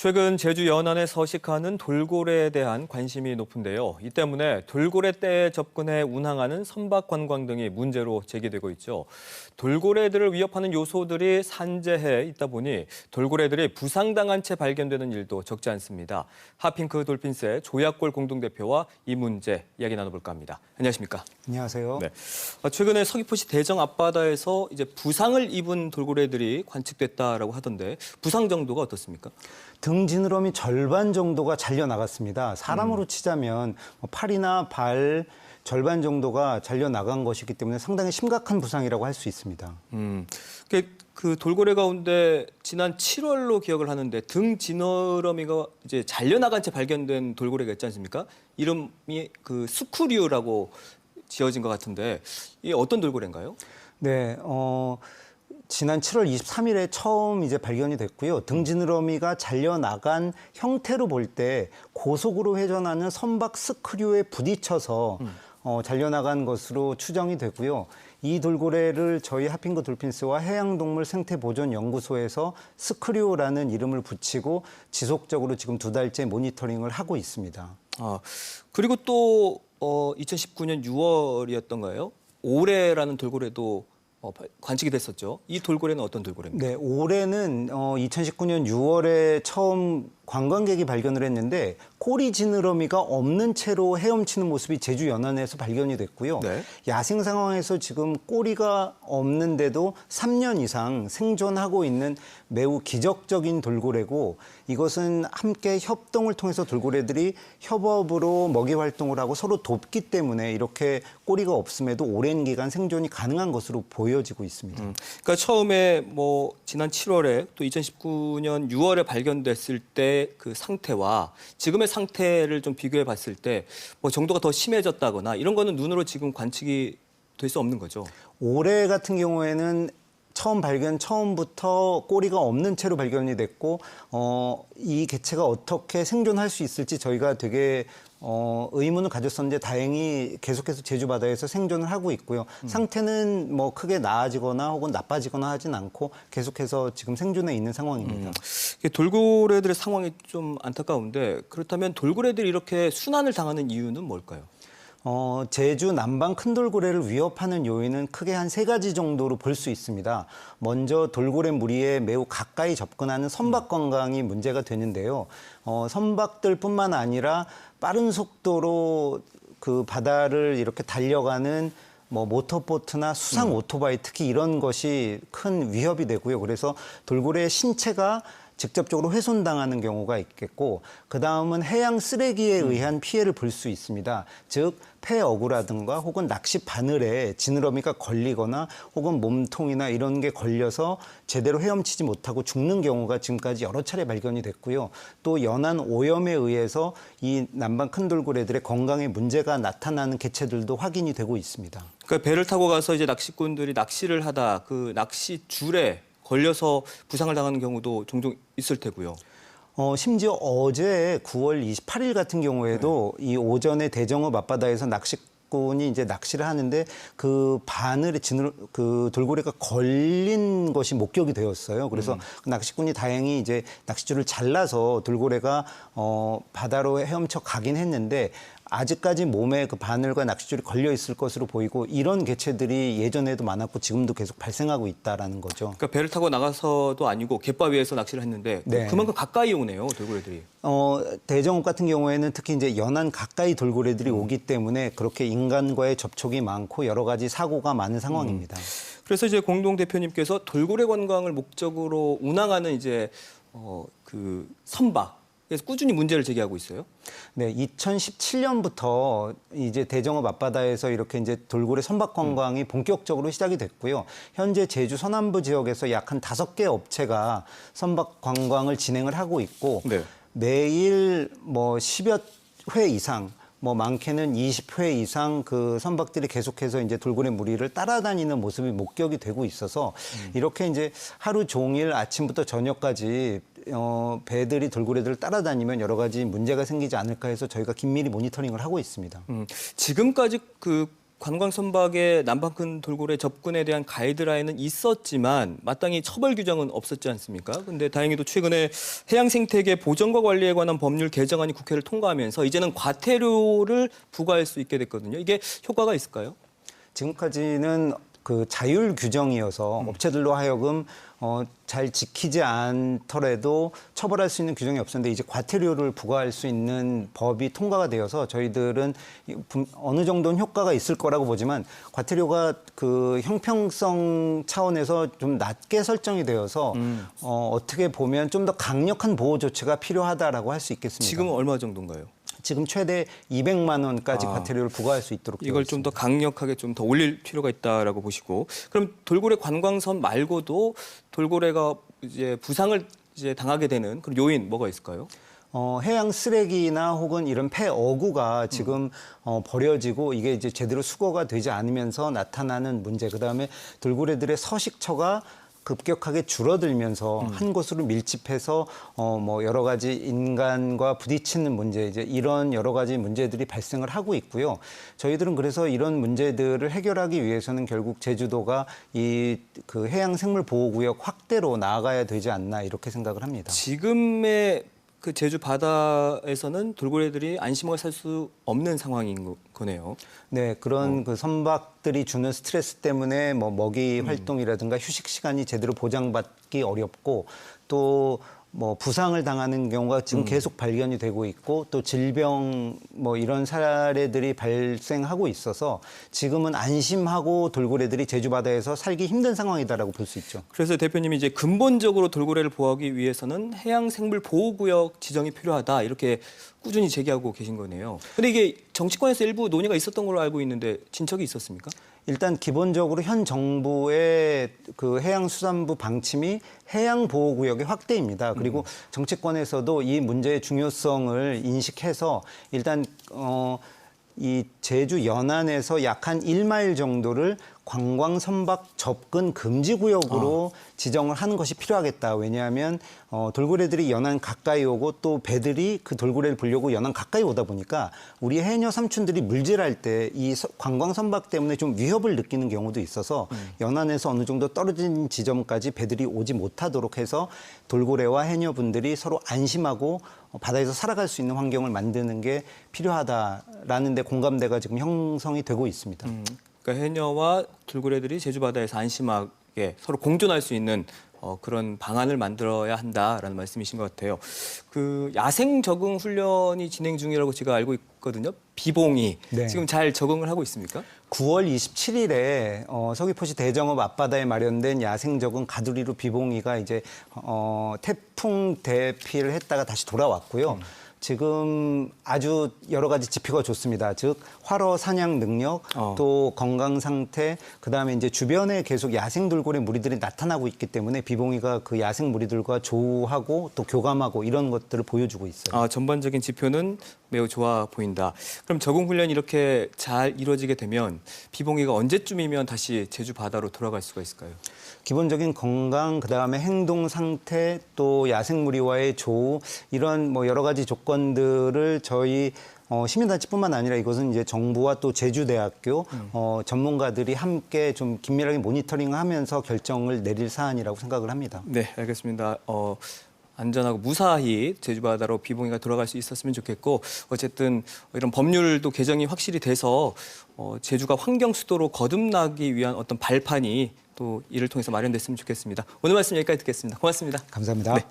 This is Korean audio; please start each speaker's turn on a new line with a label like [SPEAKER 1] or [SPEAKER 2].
[SPEAKER 1] 최근 제주 연안에 서식하는 돌고래에 대한 관심이 높은데요. 이 때문에 돌고래 떼에 접근해 운항하는 선박 관광 등이 문제로 제기되고 있죠. 돌고래들을 위협하는 요소들이 산재해 있다 보니 돌고래들이 부상당한 채 발견되는 일도 적지 않습니다. 하핑크 돌핀스의 조약골 공동대표와 이 문제 이야기 나눠볼까 합니다. 안녕하십니까?
[SPEAKER 2] 안녕하세요.
[SPEAKER 1] 네. 최근에 서귀포시 대정 앞바다에서 이제 부상을 입은 돌고래들이 관측됐다라고 하던데 부상 정도가 어떻습니까?
[SPEAKER 2] 등 지느러미 절반 정도가 잘려 나갔습니다. 사람으로 치자면 팔이나 발 절반 정도가 잘려 나간 것이기 때문에 상당히 심각한 부상이라고 할 수 있습니다.
[SPEAKER 1] 그 돌고래 가운데 지난 7월로 기억을 하는데 등 지느러미가 이제 잘려 나간 채 발견된 돌고래가 있지 않습니까? 이름이 그 스쿠류라고 지어진 것 같은데 이게 어떤 돌고래인가요?
[SPEAKER 2] 네, 지난 7월 23일에 처음 이제 발견이 됐고요. 등 지느러미가 잘려 나간 형태로 볼 때 고속으로 회전하는 선박 스크류에 부딪혀서 잘려 나간 것으로 추정이 되고요. 이 돌고래를 저희 하핑크 돌핀스와 해양동물 생태보존연구소에서 스크류라는 이름을 붙이고 지속적으로 지금 2달째 모니터링을 하고 있습니다.
[SPEAKER 1] 그리고 또 2019년 6월이었던가요? 오레라는 돌고래도 관측이 됐었죠. 이 돌고래는 어떤 돌고래입니까?
[SPEAKER 2] 네, 올해는 2019년 6월에 처음 관광객이 발견을 했는데 꼬리 지느러미가 없는 채로 헤엄치는 모습이 제주 연안에서 발견이 됐고요.
[SPEAKER 1] 네.
[SPEAKER 2] 야생 상황에서 지금 꼬리가 없는데도 3년 이상 생존하고 있는 매우 기적적인 돌고래고 이것은 함께 협동을 통해서 돌고래들이 협업으로 먹이 활동을 하고 서로 돕기 때문에 이렇게 꼬리가 없음에도 오랜 기간 생존이 가능한 것으로 보여지고 있습니다.
[SPEAKER 1] 그러니까 처음에 지난 7월에 또 2019년 6월에 발견됐을 때 그 상태와 지금의 상태를 좀 비교해 봤을 때 정도가 더 심해졌다거나 이런 거는 눈으로 지금 관측이 될 수 없는 거죠.
[SPEAKER 2] 올해 같은 경우에는 처음 발견 처음부터 꼬리가 없는 채로 발견이 됐고 이 개체가 어떻게 생존할 수 있을지 저희가 되게 의문을 가졌었는데 다행히 계속해서 제주 바다에서 생존을 하고 있고요. 상태는 크게 나아지거나 혹은 나빠지거나 하진 않고 계속해서 지금 생존해 있는 상황입니다.
[SPEAKER 1] 돌고래들의 상황이 좀 안타까운데 그렇다면 돌고래들이 이렇게 순환을 당하는 이유는 뭘까요?
[SPEAKER 2] 제주 남방 큰 돌고래를 위협하는 요인은 크게 한 3가지 정도로 볼 수 있습니다. 먼저 돌고래 무리에 매우 가까이 접근하는 선박 관광이 문제가 되는데요. 선박들뿐만 아니라 빠른 속도로 그 바다를 이렇게 달려가는 모터보트나 수상 오토바이 특히 이런 것이 큰 위협이 되고요. 그래서 돌고래의 신체가 직접적으로 훼손당하는 경우가 있겠고 그다음은 해양 쓰레기에 의한 피해를 볼 수 있습니다. 즉 폐어구라든가 혹은 낚시 바늘에 지느러미가 걸리거나 혹은 몸통이나 이런 게 걸려서 제대로 헤엄치지 못하고 죽는 경우가 지금까지 여러 차례 발견이 됐고요. 또 연안 오염에 의해서 이 남방 큰 돌고래들의 건강에 문제가 나타나는 개체들도 확인이 되고 있습니다.
[SPEAKER 1] 그러니까 배를 타고 가서 이제 낚시꾼들이 낚시를 하다 그 낚시 줄에 걸려서 부상을 당하는 경우도 종종 있을 테고요.
[SPEAKER 2] 심지어 어제 9월 28일 같은 경우에도 이 오전에 대정읍 앞바다에서 낚시꾼이 이제 낚시를 하는데 그 바늘에 그 돌고래가 걸린 것이 목격이 되었어요. 그래서 그 낚시꾼이 다행히 이제 낚싯줄을 잘라서 돌고래가 바다로 헤엄쳐 가긴 했는데 아직까지 몸에 그 바늘과 낚싯줄이 걸려 있을 것으로 보이고 이런 개체들이 예전에도 많았고 지금도 계속 발생하고 있다라는 거죠.
[SPEAKER 1] 그러니까 배를 타고 나가서도 아니고 갯바위에서 낚시를 했는데
[SPEAKER 2] 네.
[SPEAKER 1] 그만큼 가까이 오네요, 돌고래들이.
[SPEAKER 2] 대정읍 같은 경우에는 특히 이제 연안 가까이 돌고래들이 오기 때문에 그렇게 인간과의 접촉이 많고 여러 가지 사고가 많은 상황입니다.
[SPEAKER 1] 그래서 이제 공동 대표님께서 돌고래 관광을 목적으로 운항하는 이제 그 선박 그래서 꾸준히 문제를 제기하고 있어요.
[SPEAKER 2] 네, 2017년부터 이제 대정읍 앞바다에서 이렇게 이제 돌고래 선박 관광이 본격적으로 시작이 됐고요. 현재 제주 서남부 지역에서 약 한 5개 업체가 선박 관광을 진행을 하고 있고
[SPEAKER 1] 네.
[SPEAKER 2] 매일 10여 회 이상 많게는 20회 이상 그 선박들이 계속해서 이제 돌고래 무리를 따라다니는 모습이 목격이 되고 있어서 이렇게 이제 하루 종일 아침부터 저녁까지 배들이 돌고래들을 따라다니면 여러 가지 문제가 생기지 않을까 해서 저희가 긴밀히 모니터링을 하고 있습니다.
[SPEAKER 1] 지금까지 그 관광 선박의 남방 큰 돌고래 접근에 대한 가이드라인은 있었지만 마땅히 처벌 규정은 없었지 않습니까? 근데 다행히도 최근에 해양 생태계 보전과 관리에 관한 법률 개정안이 국회를 통과하면서 이제는 과태료를 부과할 수 있게 됐거든요. 이게 효과가 있을까요?
[SPEAKER 2] 지금까지는 그 자율 규정이어서 업체들로 하여금 잘 지키지 않더라도 처벌할 수 있는 규정이 없었는데 이제 과태료를 부과할 수 있는 법이 통과가 되어서 저희들은 어느 정도는 효과가 있을 거라고 보지만 과태료가 그 형평성 차원에서 좀 낮게 설정이 되어서 어떻게 보면 좀 더 강력한 보호 조치가 필요하다라고 할 수 있겠습니다.
[SPEAKER 1] 지금은 얼마 정도인가요?
[SPEAKER 2] 지금 최대 200만 원까지 과태료를 부과할 수 있도록 되어
[SPEAKER 1] 이걸
[SPEAKER 2] 있습니다.
[SPEAKER 1] 좀 더 강력하게 좀 더 올릴 필요가 있다라고 보시고, 그럼 돌고래 관광선 말고도 돌고래가 이제 부상을 이제 당하게 되는 그런 요인 뭐가 있을까요?
[SPEAKER 2] 해양 쓰레기나 혹은 이런 폐어구가 지금 버려지고 이게 이제 제대로 수거가 되지 않으면서 나타나는 문제, 그다음에 돌고래들의 서식처가 급격하게 줄어들면서 한 곳으로 밀집해서 뭐 여러 가지 인간과 부딪히는 문제, 이제 이런 여러 가지 문제들이 발생을 하고 있고요. 저희들은 그래서 이런 문제들을 해결하기 위해서는 결국 제주도가 이 그 해양 생물 보호구역 확대로 나아가야 되지 않나 이렇게 생각을 합니다.
[SPEAKER 1] 지금의 그 제주 바다에서는 돌고래들이 안심하게 살 수 없는 상황인 거네요.
[SPEAKER 2] 네, 그런 그 선박들이 주는 스트레스 때문에 뭐 먹이 활동이라든가 휴식 시간이 제대로 보장받기 어렵고 또 뭐 부상을 당하는 경우가 지금 계속 발견이 되고 있고 또 질병 뭐 이런 사례들이 발생하고 있어서 지금은 안심하고 돌고래들이 제주 바다에서 살기 힘든 상황이다라고 볼 수 있죠.
[SPEAKER 1] 그래서 대표님이 이제 근본적으로 돌고래를 보호하기 위해서는 해양 생물 보호구역 지정이 필요하다 이렇게 꾸준히 제기하고 계신 거네요. 근데 이게 정치권에서 일부 논의가 있었던 걸로 알고 있는데 진척이 있었습니까?
[SPEAKER 2] 일단 기본적으로 현 정부의 그 해양수산부 방침이 해양보호구역의 확대입니다. 그리고 정치권에서도 이 문제의 중요성을 인식해서 일단 이 제주 연안에서 약 한 1마일 정도를 관광 선박 접근 금지 구역으로 지정을 하는 것이 필요하겠다. 왜냐하면 돌고래들이 연안 가까이 오고 또 배들이 그 돌고래를 보려고 연안 가까이 오다 보니까 우리 해녀 삼촌들이 물질할 때 이 관광 선박 때문에 좀 위협을 느끼는 경우도 있어서 연안에서 어느 정도 떨어진 지점까지 배들이 오지 못하도록 해서 돌고래와 해녀분들이 서로 안심하고 바다에서 살아갈 수 있는 환경을 만드는 게 필요하다라는 데 공감대가 지금 형성이 되고 있습니다.
[SPEAKER 1] 그러니까 해녀와 돌고래들이 제주 바다에서 안심하게 서로 공존할 수 있는 그런 방안을 만들어야 한다라는 말씀이신 것 같아요. 그 야생 적응 훈련이 진행 중이라고 제가 알고 있거든요. 비봉이
[SPEAKER 2] 네.
[SPEAKER 1] 지금 잘 적응을 하고 있습니까?
[SPEAKER 2] 9월 27일에 서귀포시 대정읍 앞바다에 마련된 야생 적응 가두리로 비봉이가 이제 태풍 대피를 했다가 다시 돌아왔고요. 지금 아주 여러 가지 지표가 좋습니다. 즉 활어 사냥 능력, 또 건강 상태, 그다음에 이제 주변에 계속 야생 돌고래 무리들이 나타나고 있기 때문에 비봉이가 그 야생 무리들과 조우하고 또 교감하고 이런 것들을 보여주고 있어요.
[SPEAKER 1] 전반적인 지표는 매우 좋아 보인다. 그럼 적응 훈련이 이렇게 잘 이루어지게 되면 비봉이가 언제쯤이면 다시 제주 바다로 돌아갈 수가 있을까요?
[SPEAKER 2] 기본적인 건강, 그다음에 행동 상태, 또 야생무리와의 조우 이런 뭐 여러 가지 조건들을 저희 시민단체뿐만 아니라 이것은 이제 정부와 또 제주대학교 전문가들이 함께 좀 긴밀하게 모니터링하면서 결정을 내릴 사안이라고 생각을 합니다.
[SPEAKER 1] 네, 알겠습니다. 안전하고 무사히 제주 바다로 비봉이가 돌아갈 수 있었으면 좋겠고 어쨌든 이런 법률도 개정이 확실히 돼서 제주가 환경 수도로 거듭나기 위한 어떤 발판이 또 이를 통해서 마련됐으면 좋겠습니다. 오늘 말씀 여기까지 듣겠습니다. 고맙습니다.
[SPEAKER 2] 감사합니다.
[SPEAKER 1] 네.